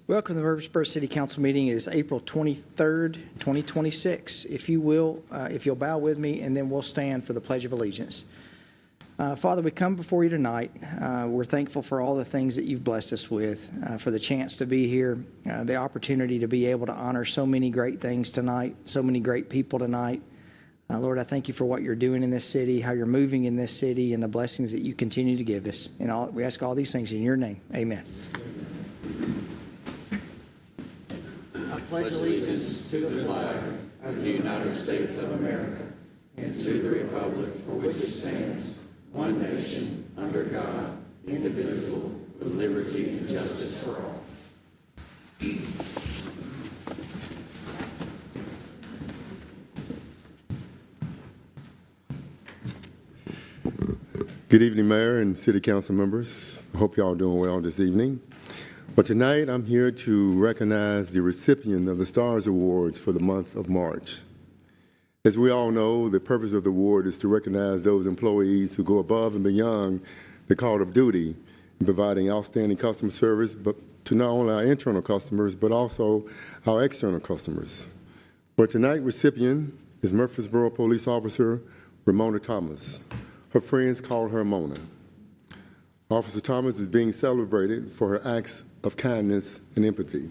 Welcome to the Murfreesboro City Council meeting. It is April 23rd, 2026. If you'll bow with me, and then we'll stand for the Pledge of Allegiance. Father, we come before you tonight. We're thankful for all the things that you've blessed us with, for the chance to be here, the opportunity to be able to honor so many great things tonight, so many great people tonight. Lord, I thank you for what you're doing in this city, how you're moving in this city, and the blessings that you continue to give us. And we ask all these things in your name. Amen. I pledge allegiance to the flag of the United States of America and to the republic for which it stands, one nation, under God, indivisible, with liberty and justice for all. Good evening, Mayor and City Council members. I hope y'all are doing well this evening. But tonight, I'm here to recognize the recipient of the STARS Awards for the month of March. As we all know, the purpose of the award is to recognize those employees who go above and beyond the call of duty in providing outstanding customer service, but to not only our internal customers, but also our external customers. But tonight's recipient is Murfreesboro Police Officer Ramona Thomas. Her friends call her Mona. Officer Thomas is being celebrated for her acts of kindness and empathy.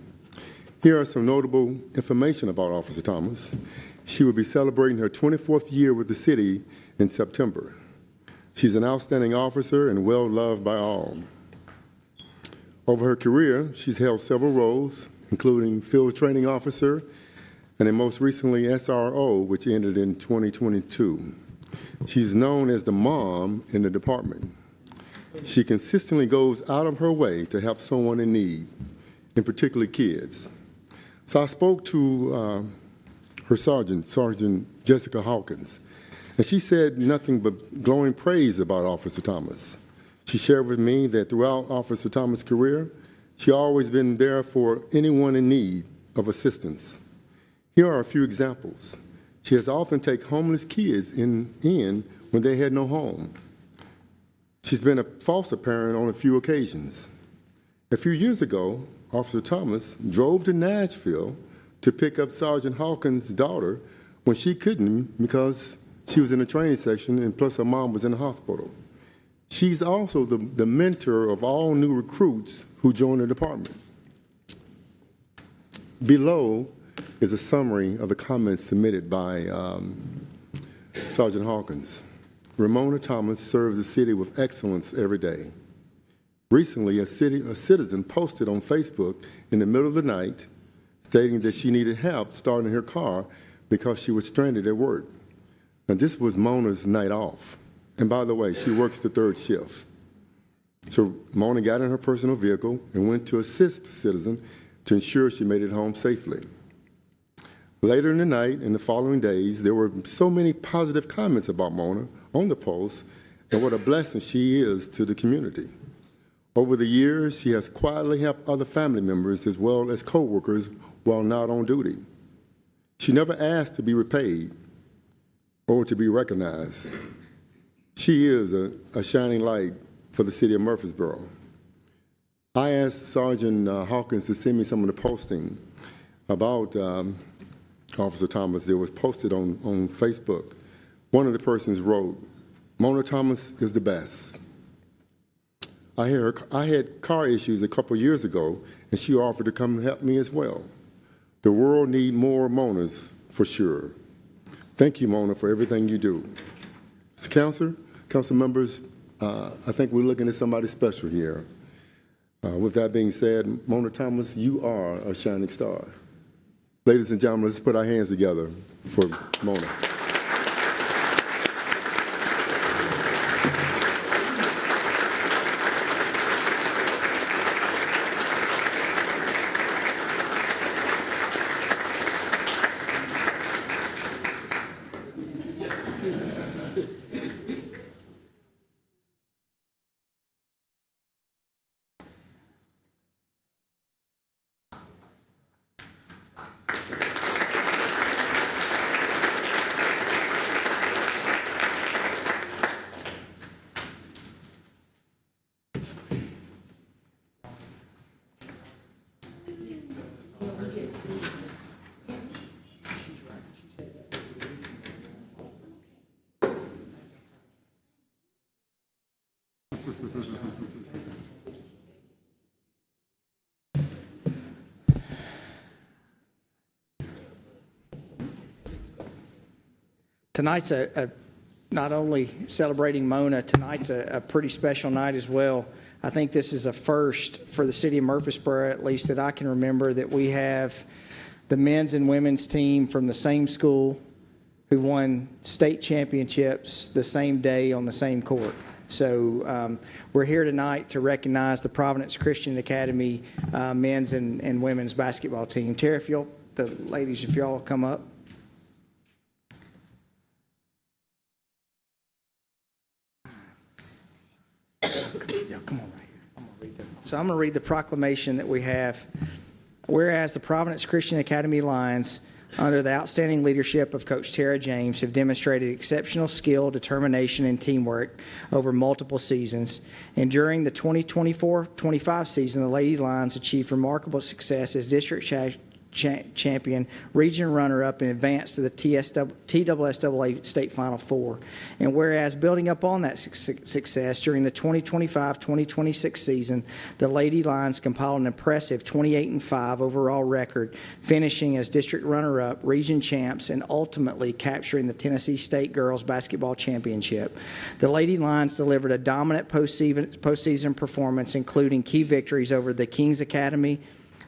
Here are some notable information about Officer Thomas. She will be celebrating her 24th year with the city in September. She's an outstanding officer and well-loved by all. Over her career, she's held several roles, including Field Training Officer and then most recently SRO, which ended in 2022. She's known as the mom in the department. She consistently goes out of her way to help someone in need, and particularly kids. So I spoke to her Sergeant Jessica Hawkins, and she said nothing but glowing praise about Officer Thomas. She shared with me that throughout Officer Thomas' career, she always been there for anyone in need of assistance. Here are a few examples. She has often taken homeless kids in when they had no home. She's been a foster parent on a few occasions. A few years ago, Officer Thomas drove to Nashville to pick up Sergeant Hawkins' daughter when she couldn't because she was in the training section and plus her mom was in the hospital. She's also the mentor of all new recruits who join the department. Below is a summary of the comments submitted by Sergeant Hawkins. Ramona Thomas serves the city with excellence every day. Recently, a citizen posted on Facebook in the middle of the night stating that she needed help starting her car because she was stranded at work. Now, this was Mona's night off. And by the way, she works the third shift. So Mona got in her personal vehicle and went to assist the citizen to ensure she made it home safely. Later in the night and the following days, there were so many positive comments about Mona on the post and what a blessing she is to the community. Over the years, she has quietly helped other family members as well as co-workers while not on duty. She never asked to be repaid or to be recognized. She is a shining light for the city of Murfreesboro. I asked Sergeant Hawkins to send me some of the posting about Officer Thomas that was posted on Facebook. One of the persons wrote, "Mona Thomas is the best. I had car issues a couple years ago, and she offered to come and help me as well. The world needs more Monas for sure. Thank you, Mona, for everything you do." Mr. Council members, I think we're looking at somebody special here. With that being said, Mona Thomas, you are a shining star. Ladies and gentlemen, let's put our hands together for Mona. Tonight's not only celebrating Mona, tonight's a pretty special night as well. I think this is a first for the city of Murfreesboro, at least that I can remember, that we have the men's and women's team from the same school who won state championships the same day on the same court. So we're here tonight to recognize the Providence Christian Academy men's and women's basketball team. Tara, the ladies, if y'all come up. Come on right here. I'm gonna read them. So I'm going to read the proclamation that we have. Whereas the Providence Christian Academy Lions, under the outstanding leadership of Coach Tara James, have demonstrated exceptional skill, determination, and teamwork over multiple seasons. And during the 2024-25 season, the Lady Lions achieved remarkable success as district champion, region runner-up, and advanced to the TSSAA State Final Four. And whereas building up on that success during the 2025-2026 season, the Lady Lions compiled an impressive 28-5 overall record, finishing as district runner-up, region champs, and ultimately capturing the Tennessee State Girls Basketball Championship. The Lady Lions delivered a dominant postseason performance, including key victories over the Kings Academy,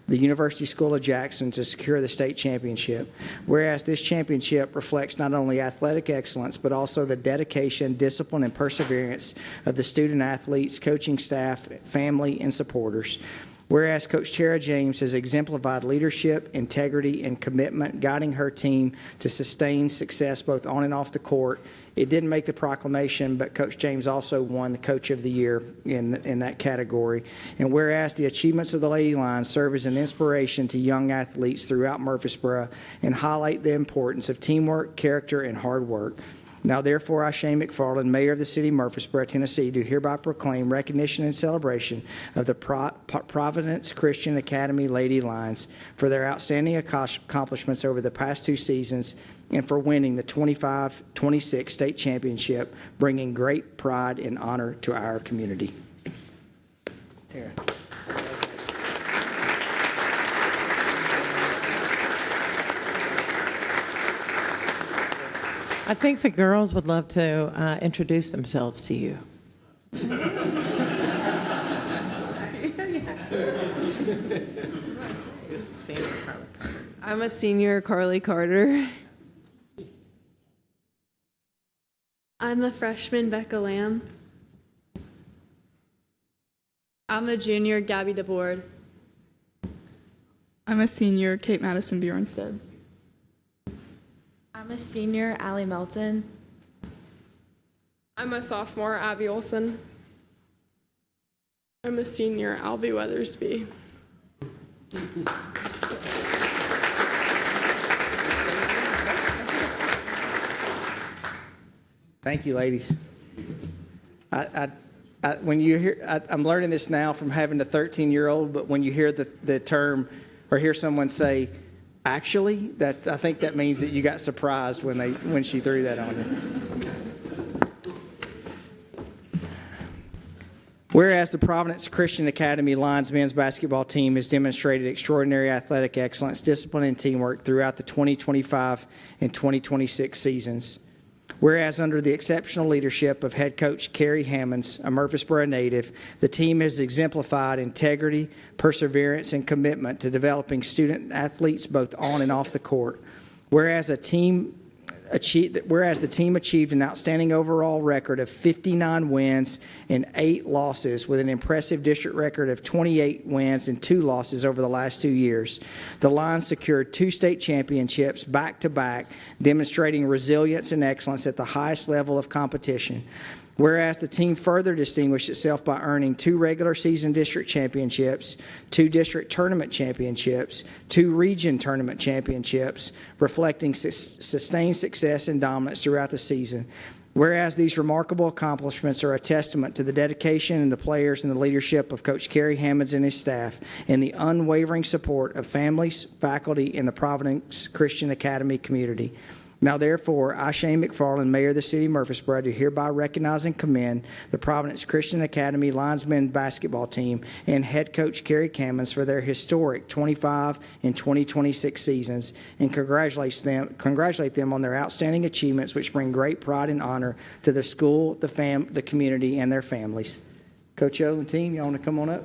the University School of Jackson, to secure the state championship. Whereas this championship reflects not only athletic excellence, but also the dedication, discipline, and perseverance of the student athletes, coaching staff, family, and supporters. Whereas Coach Tara James has exemplified leadership, integrity, and commitment, guiding her team to sustain success both on and off the court. It didn't make the proclamation, but Coach James also won the Coach of the Year in that category. And whereas the achievements of the Lady Lions serve as an inspiration to young athletes throughout Murfreesboro and highlight the importance of teamwork, character, and hard work. Now, therefore, I, Shane McFarland, Mayor of the City of Murfreesboro, Tennessee, do hereby proclaim recognition and celebration of the Providence Christian Academy Lady Lions for their outstanding accomplishments over the past two seasons and for winning the 25-26 state championship, bringing great pride and honor to our community. Tara. I think the girls would love to introduce themselves to you. I'm a senior, Carly Carter. I'm a freshman, Becca Lamb. I'm a junior, Gabby DeBoard. I'm a senior, Kate Madison Bjornstead. I'm a senior, Allie Melton. I'm a sophomore, Abby Olson. I'm a senior, Albie Weathersby. Thank you, ladies. When you hear, I'm learning this now from having a 13-year-old, but when you hear the term or hear someone say, actually, I think that means that you got surprised when she threw that on you. Whereas the Providence Christian Academy Lions men's basketball team has demonstrated extraordinary athletic excellence, discipline, and teamwork throughout the 2025 and 2026 seasons. Whereas under the exceptional leadership of head coach Carrie Hammonds, a Murfreesboro native, the team has exemplified integrity, perseverance, and commitment to developing student athletes both on and off the court. Whereas the team achieved an outstanding overall record of 59 wins and 8 losses, with an impressive district record of 28 wins and 2 losses over the last 2 years. The Lions secured 2 state championships back-to-back, demonstrating resilience and excellence at the highest level of competition. Whereas the team further distinguished itself by earning 2 regular season district championships, 2 district tournament championships, 2 region tournament championships, reflecting sustained success and dominance throughout the season. Whereas these remarkable accomplishments are a testament to the dedication and the players and the leadership of Coach Carrie Hammonds and his staff, and the unwavering support of families, faculty, and the Providence Christian Academy community. Now therefore, I, Shane McFarland, Mayor of the City of Murfreesboro, do hereby recognize and commend the Providence Christian Academy Linesmen basketball team and head coach Kerry Cammons for their historic 25 and 2026 seasons, and congratulate them on their outstanding achievements, which bring great pride and honor to the school, the community, and their families. Coach O and team, y'all want to come on up?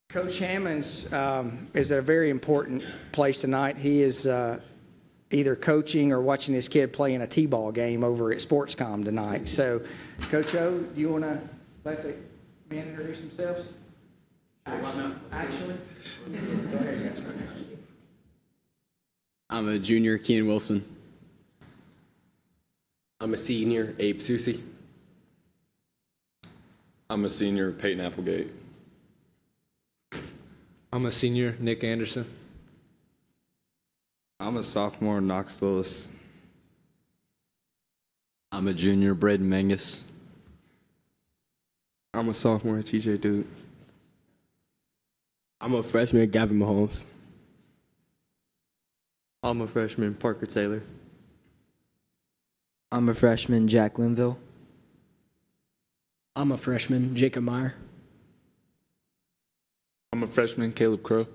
Coach Hammonds is at a very important place tonight. He is either coaching or watching his kid play in a T-ball game over at Sportscom tonight. So, Coach O, do you want to let the men introduce themselves? Actually? Go ahead, guys. I'm a junior, Keenan Wilson. I'm a senior, Abe Susi. I'm a senior, Peyton Applegate. I'm a senior, Nick Anderson. I'm a sophomore, Knox Lewis. I'm a junior, Braden Mangus. I'm a sophomore, TJ Dude. I'm a freshman, Gavin Mahomes. I'm a freshman, Parker Taylor. I'm a freshman, Jack Linville. I'm a freshman, Jacob Meyer. I'm a freshman, Caleb Crow.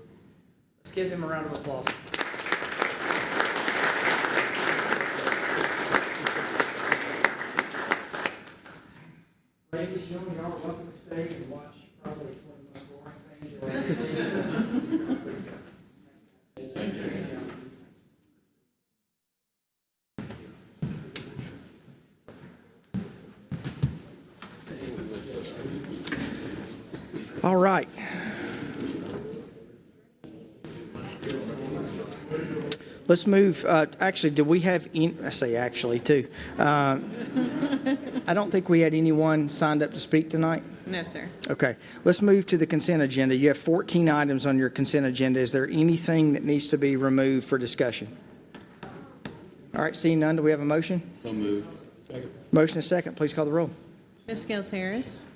Let's give them a round of applause. Ladies and gentlemen, y'all are welcome to stay and watch probably 20 boring things. Thank you. All right. Let's move. Actually, do we have I say actually, too. I don't think we had anyone signed up to speak tonight. No, sir. Okay. Let's move to the consent agenda. You have 14 items on your consent agenda. Is there anything that needs to be removed for discussion? All right. Seeing none, do we have a motion? So moved. Second. Motion is second. Please call the roll. Ms. Gales Harris.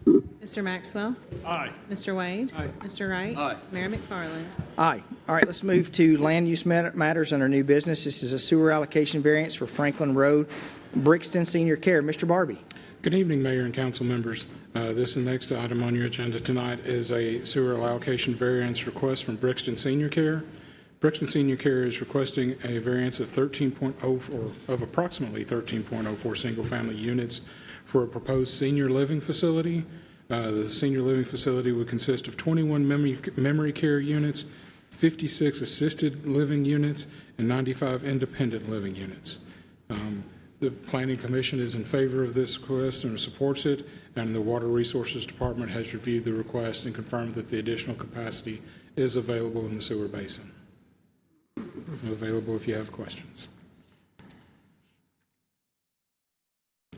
Mr. Maxwell. Aye. Mr. Wade. Aye. Mr. Wright. Aye. Mayor McFarland. Aye. All right, let's move to land use matters under new business. This is a sewer allocation variance for Franklin Road, Brixton Senior Care. Mr. Barbie. Good evening, Mayor and council members. This next item on your agenda tonight is a sewer allocation variance request from Brixton Senior Care. Brixton Senior Care is requesting a variance of approximately 13.04 single-family units for a proposed senior living facility. The senior living facility would consist of 21 memory care units, 56 assisted living units, and 95 independent living units. The Planning Commission is in favor of this request and supports it, and the Water Resources Department has reviewed the request and confirmed that the additional capacity is available in the sewer basin. Available if you have questions.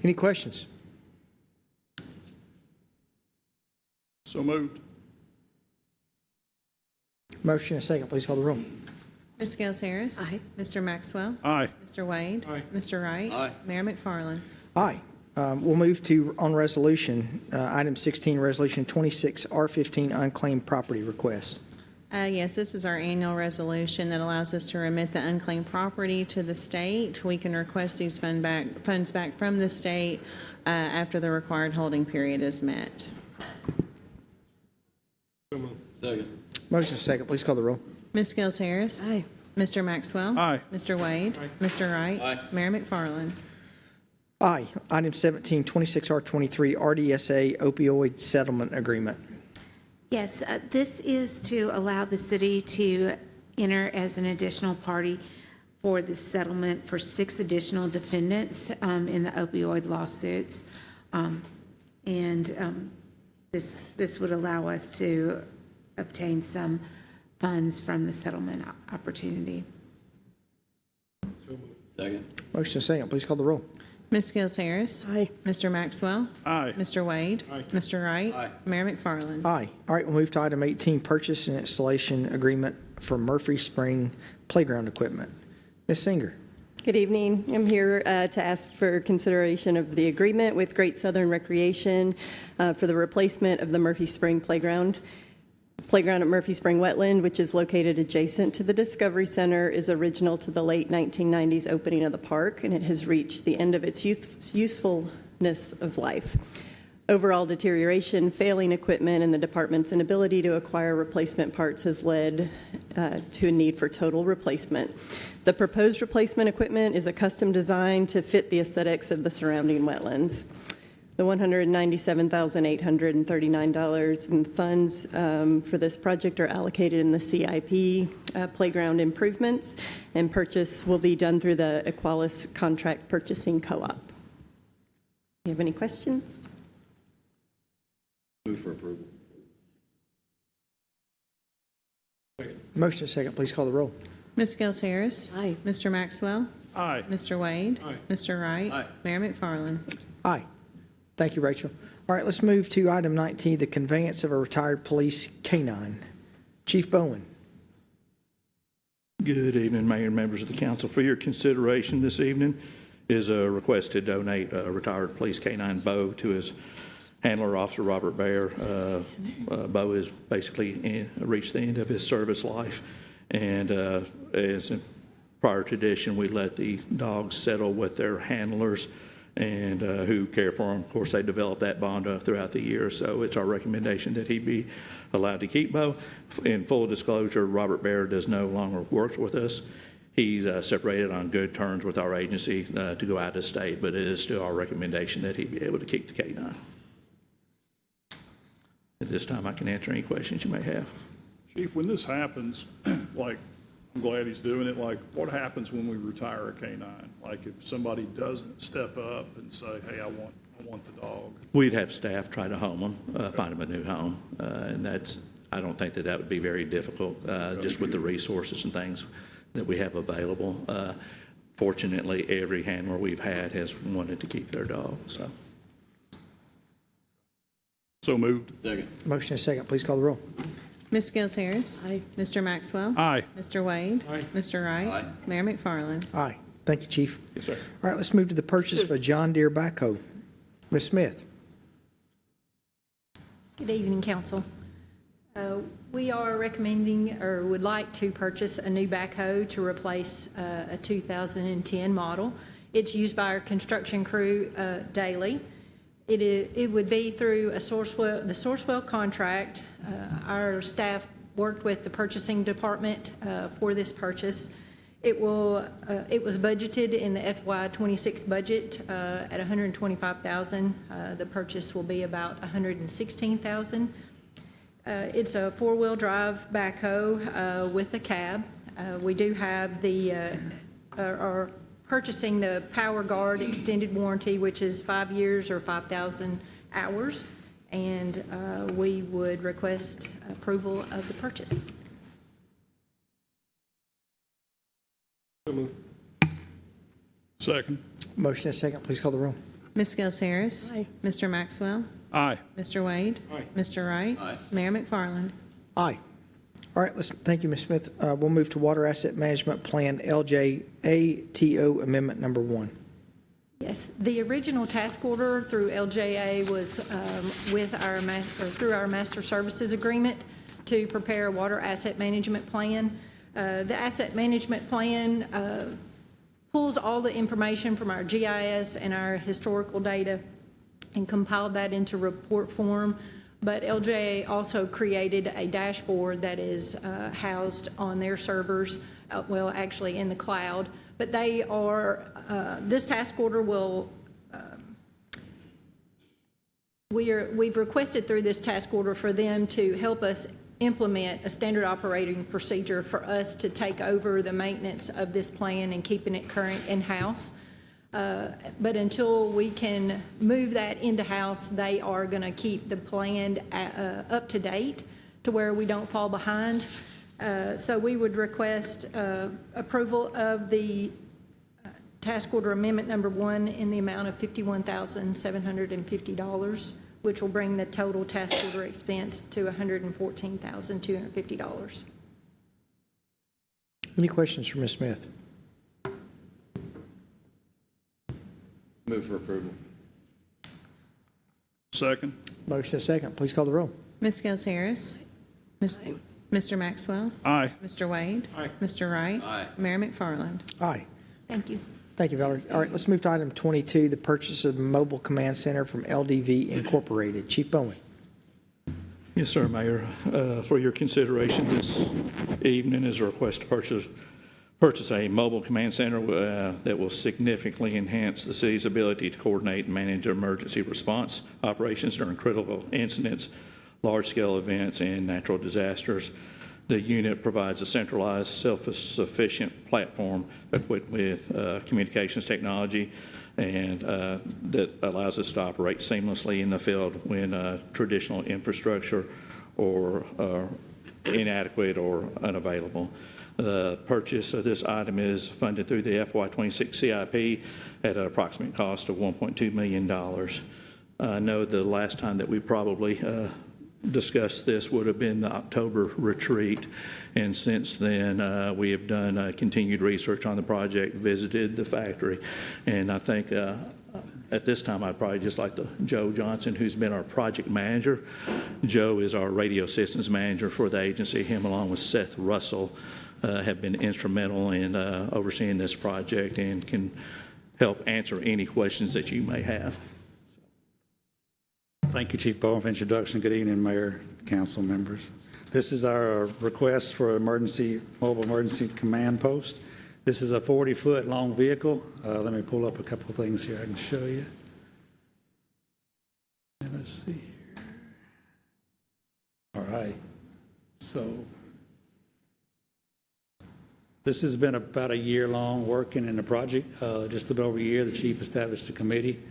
Any questions? So moved. Motion and second. Please call the roll. Ms. Gales Harris. Aye. Mr. Maxwell. Aye. Mr. Wade. Aye. Mr. Wright. Aye. Mayor McFarland. Aye. We'll move to, on resolution, item 16, resolution 26R15, unclaimed property request. Yes, this is our annual resolution that allows us to remit the unclaimed property to the state. We can request these funds back from the state after the required holding period is met. Second. Motion is second. Please call the roll. Ms. Gales Harris. Aye. Mr. Maxwell. Aye. Mr. Wade. Aye. Mr. Wright. Aye. Mayor McFarland. Aye. Item 17, 26R23, RDSA opioid settlement agreement. Yes, this is to allow the city to enter as an additional party for the settlement for 6 additional defendants in the opioid lawsuits. This would allow us to obtain some funds from the settlement opportunity. Second. Motion is second. Please call the roll. Ms. Gales Harris. Aye. Mr. Maxwell. Aye. Mr. Wade. Aye. Mr. Wright. Aye. Mayor McFarland. Aye. All right, we'll move to item 18, purchase and installation agreement for Murphy Spring Playground Equipment. Ms. Singer. Good evening. I'm here to ask for consideration of the agreement with Great Southern Recreation for the replacement of the Murphy Spring Playground. Playground at Murphy Spring Wetland, which is located adjacent to the Discovery Center, is original to the late 1990s opening of the park, and it has reached the end of its usefulness of life. Overall deterioration, failing equipment, and the department's inability to acquire replacement parts has led to a need for total replacement. The proposed replacement equipment is a custom design to fit the aesthetics of the surrounding wetlands. The $197,839 in funds for this project are allocated in the CIP playground improvements, and purchase will be done through the Equalis Contract Purchasing Co-op. Do you have any questions? Move for approval. Motion and second, please call the roll. Ms. Gels Harris. Aye. Mr. Maxwell. Aye. Mr. Wade. Aye. Mr. Wright. Aye. Mayor McFarland. Aye. Thank you, Rachel. All right, let's move to item 19, the conveyance of a retired police canine. Chief Bowen. Good evening, Mayor and members of the council. For your consideration this evening is a request to donate a retired police canine, Bo, to his handler, Officer Robert Baer. Bo has basically reached the end of his service life, and as a prior tradition, we let the dogs settle with their handlers and who care for them. Of course, they develop that bond throughout the year, so it's our recommendation that he be allowed to keep Bo. In full disclosure, Robert Baer does no longer work with us. He's separated on good terms with our agency to go out of state, but it is still our recommendation that he be able to keep the canine. At this time, I can answer any questions you may have. Chief, when this happens, like, I'm glad he's doing it, like, what happens when we retire a canine? Like, if somebody doesn't step up and say, hey, I want the dog. We'd have staff try to home them, find them a new home, and I don't think that would be very difficult, just with the resources and things that we have available. Fortunately, every handler we've had has wanted to keep their dog, so. So moved. Second. Motion and second, please call the roll. Ms. Gels Harris. Aye. Mr. Maxwell. Aye. Mr. Wade. Aye. Mr. Wright. Aye. Mayor McFarland. Aye. Thank you, Chief. Yes, sir. All right, let's move to the purchase of a John Deere backhoe. Ms. Smith. Good evening, council. We are recommending or would like to purchase a new backhoe to replace a 2010 model. It's used by our construction crew daily. It would be through the Sourcewell contract. Our staff worked with the purchasing department for this purchase. It was budgeted in the FY26 budget at $125,000. The purchase will be about $116,000. It's a four-wheel drive backhoe with a cab. We do have are purchasing the Power Guard extended warranty, which is 5 years or 5,000 hours, and we would request approval of the purchase. Second. Motion and second, please call the roll. Ms. Gels Harris. Aye. Mr. Maxwell. Aye. Mr. Wade. Aye. Mr. Wright. Aye. Mayor McFarland. Aye. All right, thank you, Ms. Smith. We'll move to Water Asset Management Plan, LJATO Amendment Number 1. Yes, the original task order through LJA was through our master services agreement to prepare a water asset management plan. The asset management plan pulls all the information from our GIS and our historical data and compiled that into report form. But LJA also created a dashboard that is housed on their servers, well, actually in the cloud. But they are, this task order will, we've requested through this task order for them to help us implement a standard operating procedure for us to take over the maintenance of this plan and keeping it current in-house. But until we can move that into house, they are going to keep the plan up to date to where we don't fall behind. So we would request approval of the task order amendment number 1 in the amount of $51,750, which will bring the total task order expense to $114,250. Any questions for Ms. Smith? Move for approval. Second. Motion and second. Please call the roll. Ms. Gels Harris. Mr. Maxwell. Aye. Mr. Wade. Aye. Mr. Wright. Aye. Mayor McFarland. Aye. Thank you. Thank you, Valerie. All right, let's move to item 22, the purchase of mobile command center from LDV Incorporated. Chief Bowen. Yes, sir, Mayor. For your consideration this evening is a request to purchase a mobile command center that will significantly enhance the city's ability to coordinate and manage emergency response operations during critical incidents, large-scale events, and natural disasters. The unit provides a centralized, self-sufficient platform equipped with communications technology and that allows us to operate seamlessly in the field when traditional infrastructure or inadequate or unavailable. The purchase of this item is funded through the FY26 CIP at an approximate cost of $1.2 million. I know the last time that we probably discussed this would have been the October retreat, and since then we have done continued research on the project, visited the factory, and I think at this time I'd probably just like Joe Johnson, who's been our project manager. Joe is our radio systems manager for the agency. Him along with Seth Russell have been instrumental in overseeing this project and can help answer any questions that you may have. Thank you, Chief Bowen, for introduction. Good evening, Mayor, council members. This is our request for mobile emergency command post. This is a 40-foot long vehicle. Let me pull up a couple of things here I can show you. And let's see here. All right. So this has been about a year long working in the project. Just a little over a year, the chief established a committee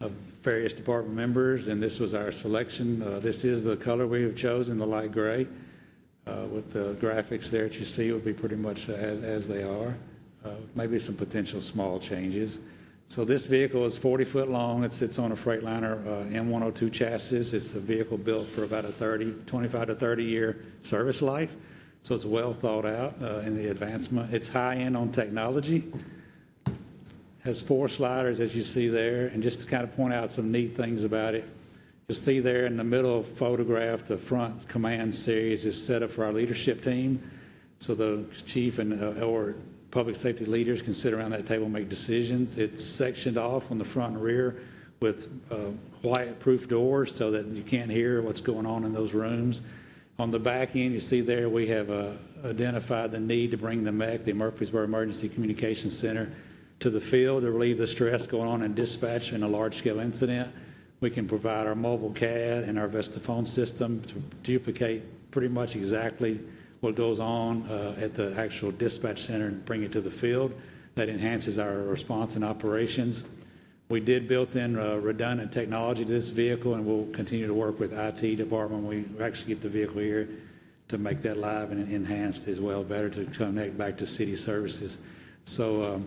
of various department members, and this was our selection. This is the color we have chosen, the light gray, with the graphics there that you see will be pretty much as they are, maybe some potential small changes. So this vehicle is 40 foot long. It sits on a Freightliner M102 chassis. It's a vehicle built for about a 25 to 30 year service life. So it's well thought out in the advancement. It's high end on technology. Has 4 sliders, as you see there, and just to kind of point out some neat things about it, you'll see there in the middle photograph, the front command series is set up for our leadership team, so the chief and or public safety leaders can sit around that table and make decisions. It's sectioned off on the front and rear with quiet-proof doors so that you can't hear what's going on in those rooms. On the back end, you see there we have identified the need to bring the MEC, the Murfreesboro Emergency Communications Center, to the field to relieve the stress going on in dispatch in a large-scale incident. We can provide our mobile CAD and our Vestaphone system to duplicate pretty much exactly what goes on at the actual dispatch center and bring it to the field. That enhances our response and operations. We did built in redundant technology to this vehicle, and we'll continue to work with IT department. We actually get the vehicle here to make that live and enhanced as well, better to connect back to city services. So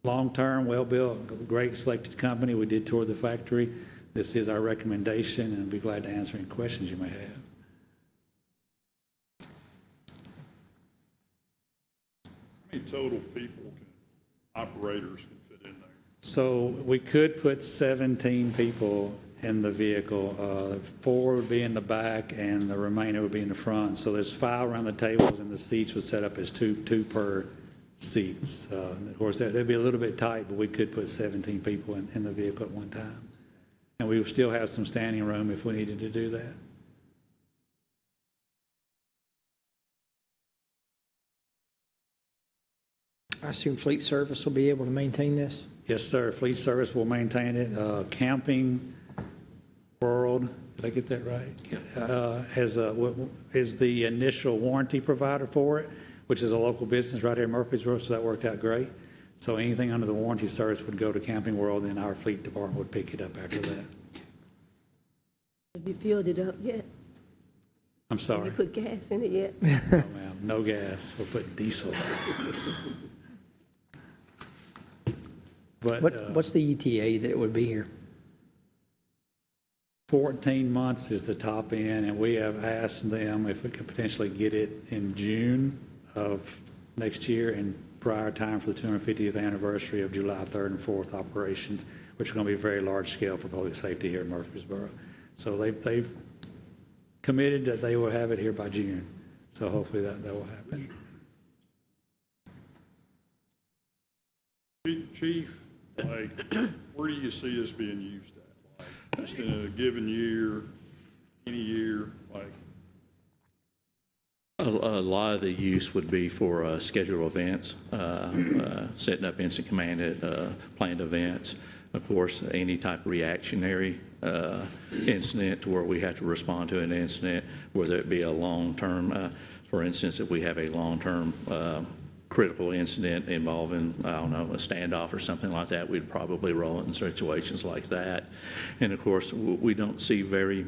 long-term, well-built, great selected company. We did tour the factory. This is our recommendation, and I'd be glad to answer any questions you may have. How many total people, operators can fit in there? So we could put 17 people in the vehicle. 4 would be in the back, and the remainder would be in the front. So there's 5 around the tables, and the seats would set up as two per seats. Of course, they'd be a little bit tight, but we could put 17 people in the vehicle at one time. And we would still have some standing room if we needed to do that. I assume Fleet Service will be able to maintain this? Yes, sir. Fleet Service will maintain it. Camping World, did I get that right? Is the initial warranty provider for it, which is a local business right here in Murfreesboro, so that worked out great. So anything under the warranty service would go to Camping World, and our fleet department would pick it up after that. Have you filled it up yet? I'm sorry. Have you put gas in it yet? No, ma'am, no gas. We'll put diesel. But What's the ETA that it would be here? 14 months is the top end, and we have asked them if we could potentially get it in June of next year in prior time for the 250th anniversary of July 3rd and 4th operations. which are going to be very large scale for public safety here in Murfreesboro. So they've committed that they will have it here by June. So hopefully that will happen. Chief, like, where do you see this being used at? Like, just in a given year, any year, like? A lot of the use would be for scheduled events, setting up incident command at planned events. Of course, any type of reactionary incident to where we have to respond to an incident, whether it be a long-term, for instance, if we have a long-term critical incident involving, I don't know, a standoff or something like that, we'd probably roll it in situations like that. And of course, we don't see very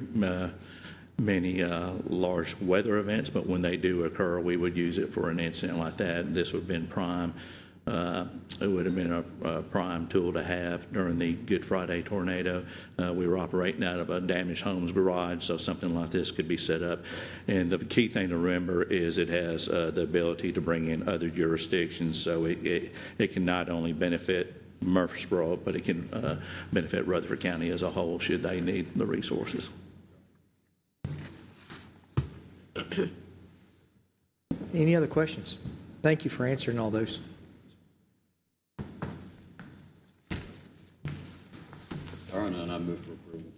many large weather events, but when they do occur, we would use it for an incident like that. This would have been prime. It would have been a prime tool to have during the Good Friday tornado. We were operating out of a damaged homes garage, so something like this could be set up. And the key thing to remember is it has the ability to bring in other jurisdictions, so it can not only benefit Murfreesboro, but it can benefit Rutherford County as a whole should they need the resources. Any other questions? Thank you for answering all those. There are none. I move for approval.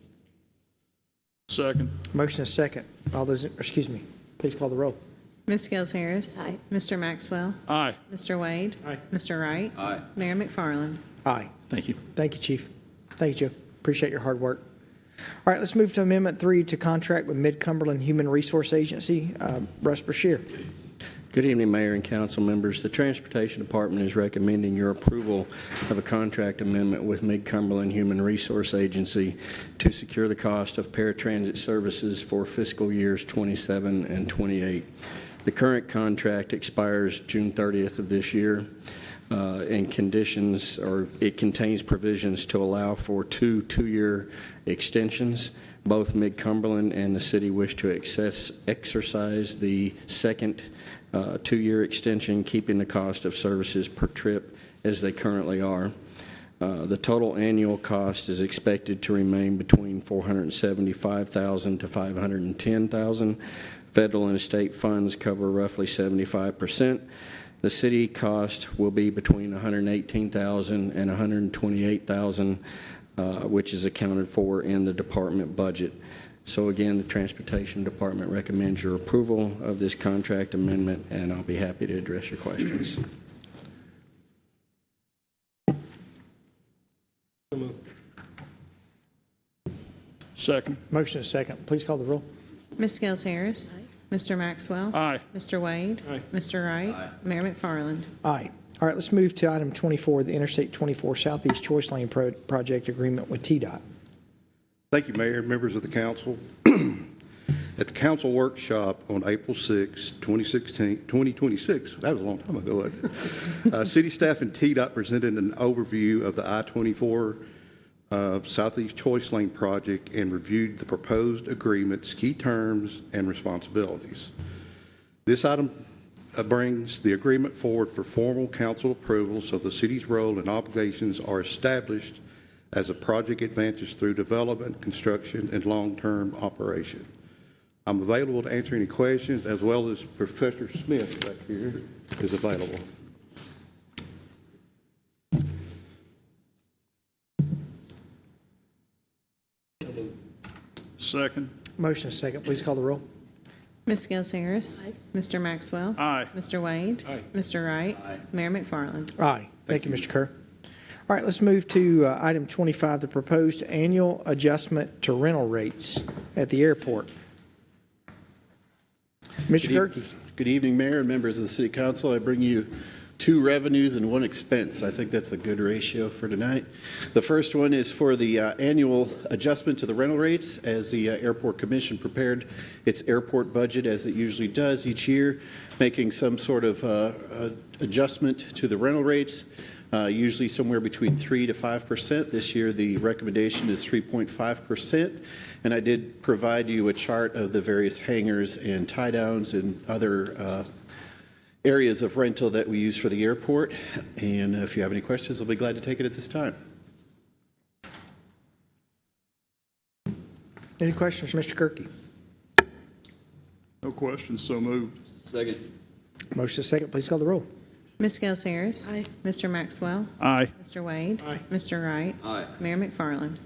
Second. Motion is second. All those, excuse me, please call the roll. Ms. Gels Harris. Aye. Mr. Maxwell. Aye. Mr. Wade. Aye. Mr. Wright. Aye. Mayor McFarland. Aye. Thank you. Thank you, Chief. Thank you, Joe. Appreciate your hard work. All right, let's move to Amendment 3 to contract with Mid-Cumberland Human Resource Agency. Russ Brashear. Good evening, Mayor and council members. The Transportation Department is recommending your approval of a contract amendment with Mid-Cumberland Human Resource Agency to secure the cost of paratransit services for fiscal years 27 and 28. The current contract expires June 30th of this year. And conditions, or it contains provisions to allow for two-year extensions. Both Mid-Cumberland and the city wish to exercise the second 2-year extension, keeping the cost of services per trip as they currently are. The total annual cost is expected to remain between $475,000 to $510,000. Federal and state funds cover roughly 75%. The city cost will be between $118,000 and $128,000, which is accounted for in the department budget. So again, the Transportation Department recommends your approval of this contract amendment, and I'll be happy to address your questions. Second. Motion is second. Please call the roll. Ms. Gels Harris. Mr. Maxwell. Aye. Mr. Wade. Aye. Mr. Wright. Aye. Mayor McFarland. Aye. All right, let's move to item 24, the Interstate 24 Southeast Choice Lane Project Agreement with TDOT. Thank you, Mayor and members of the council. At the council workshop on April 6, 2026, that was a long time ago, wasn't it? City staff and TDOT presented an overview of the I-24 Southeast Choice Lane project and reviewed the proposed agreement's key terms and responsibilities. This item brings the agreement forward for formal council approval so the city's role and obligations are established as the project advances through development, construction, and long-term operation. I'm available to answer any questions, as well as Professor Smith back here is available. Second. Motion is second. Please call the roll. Ms. Gels Harris. Aye. Mr. Maxwell. Aye. Mr. Wade. Aye. Mr. Wright. Aye. Mayor McFarland. Aye. Thank you, Mr. Kerr. All right, let's move to item 25, the proposed annual adjustment to rental rates at the airport. Mr. Gerke. Good evening, Mayor and members of the City Council. I bring you 2 revenues and 1 expense. I think that's a good ratio for tonight. The first one is for the annual adjustment to the rental rates as the Airport Commission prepared its airport budget as it usually does each year, making some sort of adjustment to the rental rates. Usually somewhere between 3 to 5%. This year, the recommendation is 3.5%. And I did provide you a chart of the various hangars and tie downs and other areas of rental that we use for the airport. And if you have any questions, I'll be glad to take it at this time. Any questions, Mr. Kirky? No questions, so moved. Second. Motion is second. Please call the roll. Ms. Gels Harris. Aye. Mr. Maxwell. Aye. Mr. Wade. Aye. Mr. Wright. Aye. Mayor McFarland.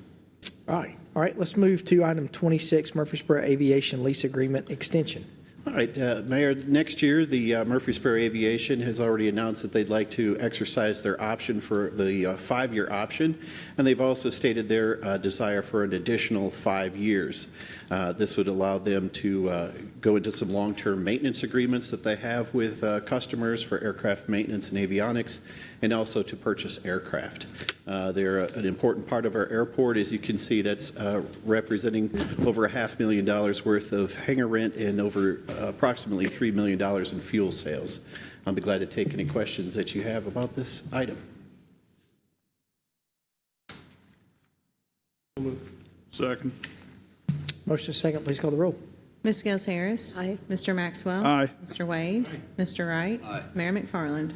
Aye. All right, let's move to item 26, Murfreesboro Aviation Lease Agreement Extension. All right, Mayor, next year, the Murfreesboro Aviation has already announced that they'd like to exercise their option for the 5-year option, and they've also stated their desire for an additional 5 years. This would allow them to go into some long-term maintenance agreements that they have with customers for aircraft maintenance and avionics, and also to purchase aircraft. They're an important part of our airport. As you can see, that's representing over $500,000 worth of hangar rent and over approximately $3 million in fuel sales. I'll be glad to take any questions that you have about this item. Second. Motion is second. Please call the roll. Ms. Gels Harris. Aye. Mr. Maxwell. Aye. Mr. Wade. Mr. Wright. Aye. Mayor McFarland.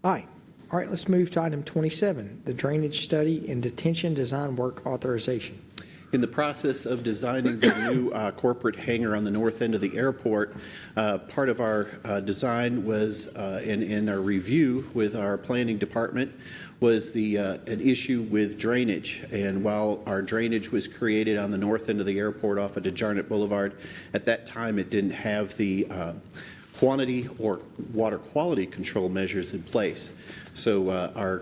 Aye. All right, let's move to item 27, the drainage study and detention design work authorization. In the process of designing the new corporate hangar on the north end of the airport, part of our design was, in our review with our planning department, was an issue with drainage. And while our drainage was created on the north end of the airport off of DeJarnette Boulevard, at that time it didn't have the quantity or water quality control measures in place. So our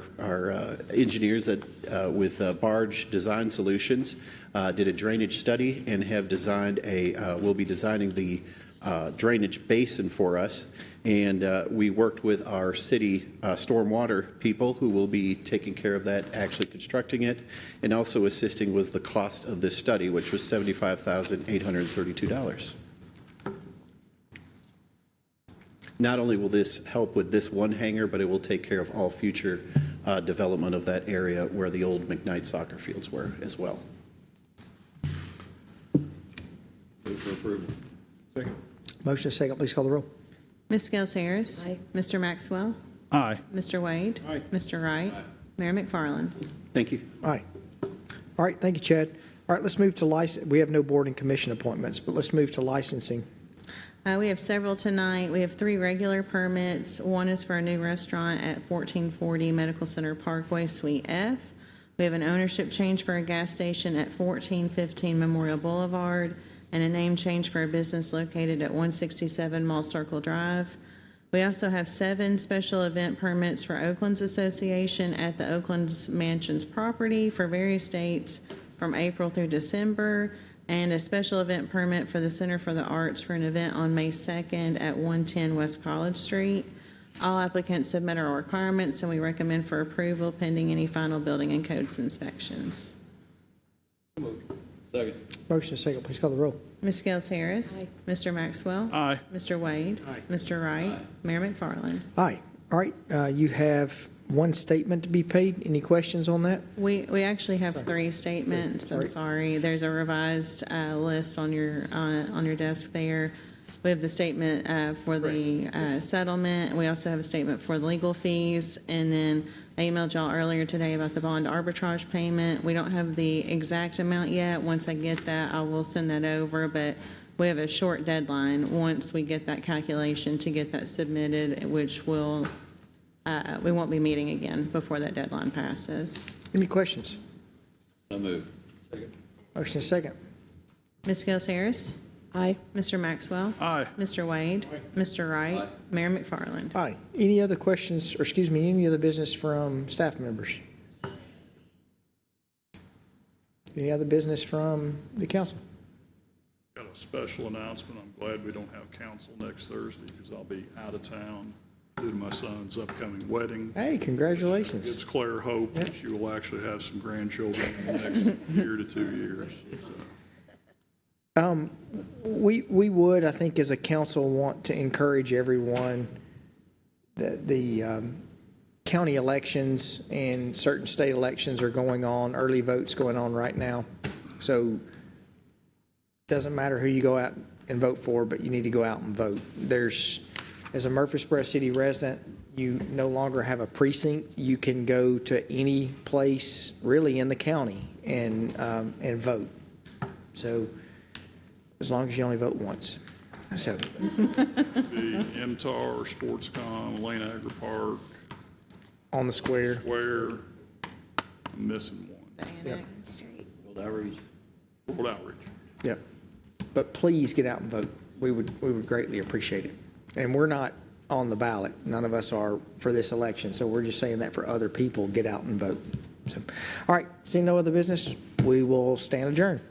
engineers with Barge Design Solutions did a drainage study and have designed will be designing the drainage basin for us. And we worked with our city stormwater people who will be taking care of that, actually constructing it, and also assisting with the cost of this study, which was $75,832. Not only will this help with this one hangar, but it will take care of all future development of that area where the old McKnight soccer fields were as well. Move for approval. Second. Motion is second. Please call the roll. Ms. Gels Harris. Aye. Mr. Maxwell. Aye. Mr. Wade. Aye. Mr. Wright. Aye. Mayor McFarland. Thank you. Aye. All right, thank you, Chad. All right, let's move to license. We have no board and commission appointments, but let's move to licensing. We have several tonight. We have 3 regular permits. One is for a new restaurant at 1440 Medical Center Parkway, Suite F. We have an ownership change for a gas station at 1415 Memorial Boulevard, and a name change for a business located at 167 Mall Circle Drive. We also have 7 special event permits for Oaklands Association at the Oaklands Mansions property for various dates from April through December, and a special event permit for the Center for the Arts for an event on May 2nd at 110 West College Street. All applicants submit our requirements, and we recommend for approval pending any final building and codes inspections. Second. Motion is second. Please call the roll. Ms. Gels Harris. Aye. Mr. Maxwell. Aye. Mr. Wade. Mr. Wright. Aye. Mayor McFarland. Aye. All right, you have one statement to be paid. Any questions on that? We actually have 3 statements. I'm sorry. There's a revised list on your desk there. We have the statement for the settlement. We also have a statement for legal fees. And then I emailed y'all earlier today about the bond arbitrage payment. We don't have the exact amount yet. Once I get that, I will send that over. But we have a short deadline once we get that calculation to get that submitted, which will we won't be meeting again before that deadline passes. Any questions? So moved. Second. Motion is second. Ms. Gels Harris. Aye. Mr. Maxwell. Aye. Mr. Wade. Mr. Wright. Aye. Mayor McFarland. Aye. Any other questions, or excuse me, any other business from staff members? Any other business from the council? Got a special announcement. I'm glad we don't have council next Thursday because I'll be out of town due to my son's upcoming wedding. Hey, congratulations. Gives Claire hope that she will actually have some grandchildren in the next year to 2 years. So. We would, I think, as a council, want to encourage everyone that the county elections and certain state elections are going on, early votes going on right now. So it doesn't matter who you go out and vote for, but you need to go out and vote. As a Murfreesboro City resident, you no longer have a precinct. You can go to any place really in the county and vote. So as long as you only vote once. So, The MTAR, Sportscom, Lane Agri Park, on the square. Where, I'm missing one. World Outreach. World Outreach. Yep. But please get out and vote. We would greatly appreciate it. And we're not on the ballot. None of us are for this election, so we're just saying that for other people, get out and vote. So, all right, seeing no other business, we will stand adjourned.